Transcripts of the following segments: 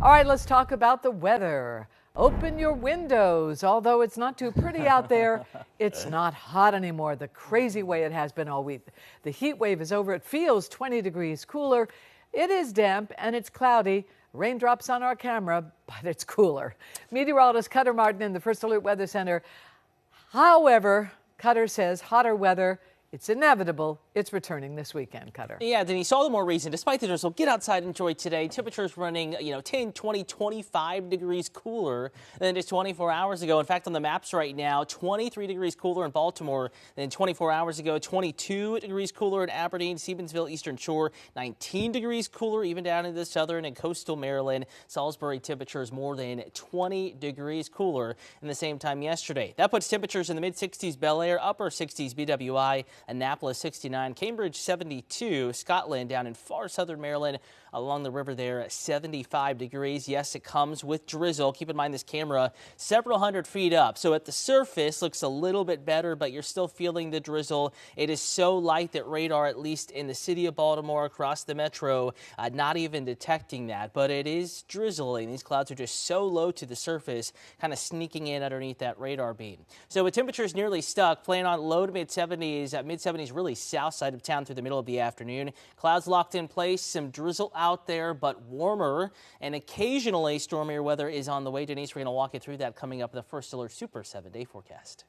All right, let's talk about the weather. Open your windows. Although it's not too pretty out there, it's not hot anymore the crazy way it has been all week. The heat wave is over. It feels 20 degrees cooler. It is damp and it's cloudy. Raindrops on our camera, but it's cooler. Meteorologist Cutter Martin in the First Alert Weather Center. However, Cutter says hotter weather, it's inevitable. It's returning this weekend, Cutter. Yeah, Denise, all the more reason, despite the drizzle, get outside and enjoy today. Temperatures running, 10, 20, 25 degrees cooler than just 24 hours ago. In fact, on the maps right now, 23 degrees cooler in Baltimore than 24 hours ago, 22 degrees cooler in Aberdeen, Stevensville, Eastern Shore, 19 degrees cooler even down in the southern and coastal Maryland. Salisbury temperatures more than 20 degrees cooler in the same time yesterday. That puts temperatures in the mid-60s Bel Air, upper 60s BWI, Annapolis 69, Cambridge 72, Scotland down in far southern Maryland along the river there at 75 degrees. Yes, it comes with drizzle. Keep in mind this camera several hundred feet up, so at the surface looks a little bit better, but you're still feeling the drizzle. It is so light that radar, at least in the city of Baltimore across the metro, not even detecting that, but it is drizzling. These clouds are just so low to the surface, kind of sneaking in underneath that radar beam. So with temperatures nearly stuck, playing on low to mid-70s, mid-70s really south side of town through the middle of the afternoon. Clouds locked in place, some drizzle out there, but warmer and occasionally stormier weather is on the way. Denise, we're going to walk you through that coming up in the First Alert Super 7-day forecast.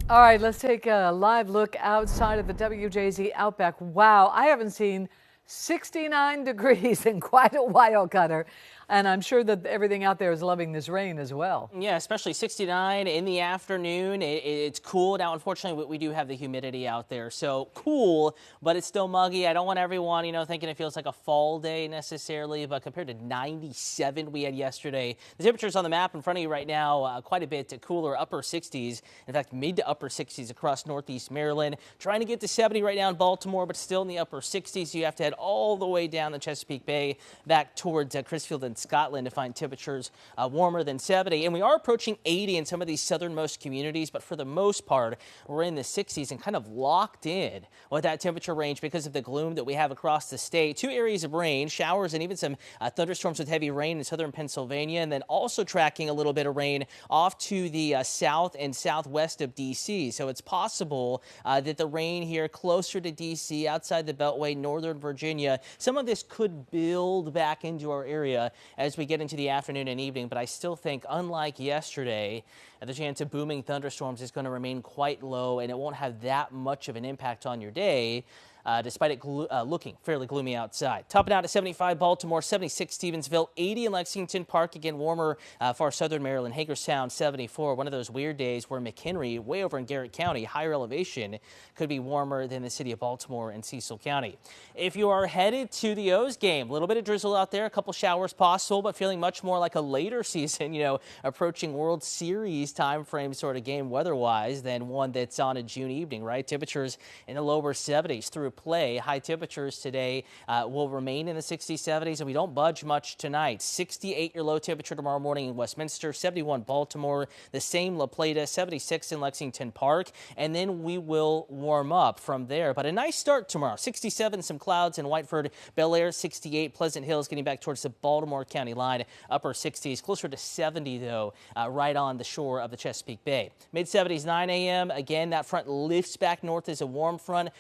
All right, let's take a live look outside of the WJZ Outback. Wow, I haven't seen 69 degrees in quite a while, Cutter. And I'm sure that everything out there is loving this rain as well. Yeah, especially 69 in the afternoon. It's cool. Now, unfortunately, we do have the humidity out there. So cool, but it's still muggy. I don't want everyone, thinking it feels like a fall day necessarily, but compared to 97 we had yesterday, the temperatures on the map in front of you right now, quite a bit cooler, upper 60s. In fact, mid to upper 60s across northeast Maryland. Trying to get to 70 right now in Baltimore, but still in the upper 60s. So you have to head all the way down the Chesapeake Bay back towards Crisfield and Scotland to find temperatures warmer than 70. And we are approaching 80 in some of these southernmost communities, but for the most part, we're in the 60s and kind of locked in with that temperature range because of the gloom that we have across the state. 2 areas of rain, showers, and even some thunderstorms with heavy rain in southern Pennsylvania, and then also tracking a little bit of rain off to the south and southwest of D.C. So it's possible that the rain here closer to D.C., outside the Beltway, northern Virginia, some of this could build back into our area as we get into the afternoon and evening, but I still think, unlike yesterday, the chance of booming thunderstorms is going to remain quite low, and it won't have that much of an impact on your day. Despite it looking fairly gloomy outside. Topping out at 75 Baltimore, 76 Stevensville, 80 in Lexington Park. Again, warmer far southern Maryland. Hagerstown, 74. One of those weird days where McHenry, way over in Garrett County, higher elevation, could be warmer than the city of Baltimore and Cecil County. If you are headed to the O's game, a little bit of drizzle out there, a couple showers possible, but feeling much more like a later season, approaching World Series time frame sort of game weather-wise than one that's on a June evening, right? Temperatures in the lower 70s through play. High temperatures today will remain in the 60s, 70s, and we don't budge much tonight. 68 your low temperature tomorrow morning in Westminster, 71 Baltimore, the same La Plata, 76 in Lexington Park, and then we will warm up from there. But a nice start tomorrow. 67, some clouds in Whiteford, Bel Air, 68, Pleasant Hills getting back towards the Baltimore County line, upper 60s, closer to 70 though, right on the shore of the Chesapeake Bay. Mid 70s, 9 a.m. Again, that front lifts back north as a warm front.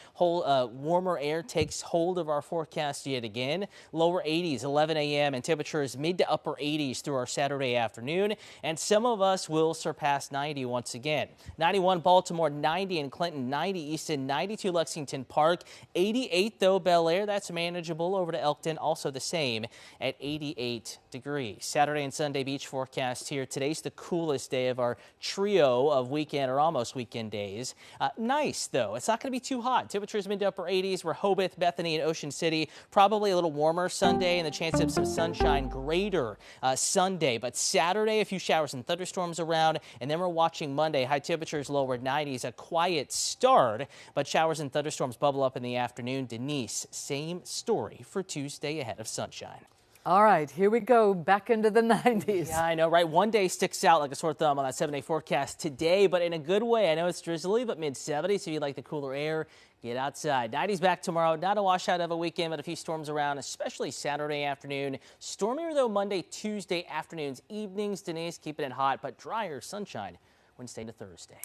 Warmer air takes hold of our forecast yet again. Lower 80s, 11 a.m. and temperatures mid to upper 80s through our Saturday afternoon. And some of us will surpass 90 once again. 91 Baltimore, 90 in Clinton, 90 Easton, 92 Lexington Park, 88 though Bel Air. That's manageable. Over to Elkton, also the same at 88 degrees. Saturday and Sunday beach forecast here. Today's the coolest day of our trio of weekend or almost weekend days. Nice though. It's not going to be too hot. Temperatures mid to upper 80s. Rehoboth, Bethany, and Ocean City. Probably a little warmer Sunday and the chance of some sunshine greater Sunday. But Saturday, a few showers and thunderstorms around. And then we're watching Monday. High temperatures lower 90s. A quiet start, but showers and thunderstorms bubble up in the afternoon. Denise, same story for Tuesday ahead of sunshine. All right, here we go, back into the 90s. Yeah, I know, right? One day sticks out like a sore thumb on that 7-day forecast today, but in a good way. I know it's drizzly, but mid-70s, so you like the cooler air. Get outside. 90s back tomorrow. Not a washout of a weekend, but a few storms around, especially Saturday afternoon. Stormier, though, Monday, Tuesday afternoons, evenings. Denise, keeping it hot, but drier sunshine Wednesday to Thursday.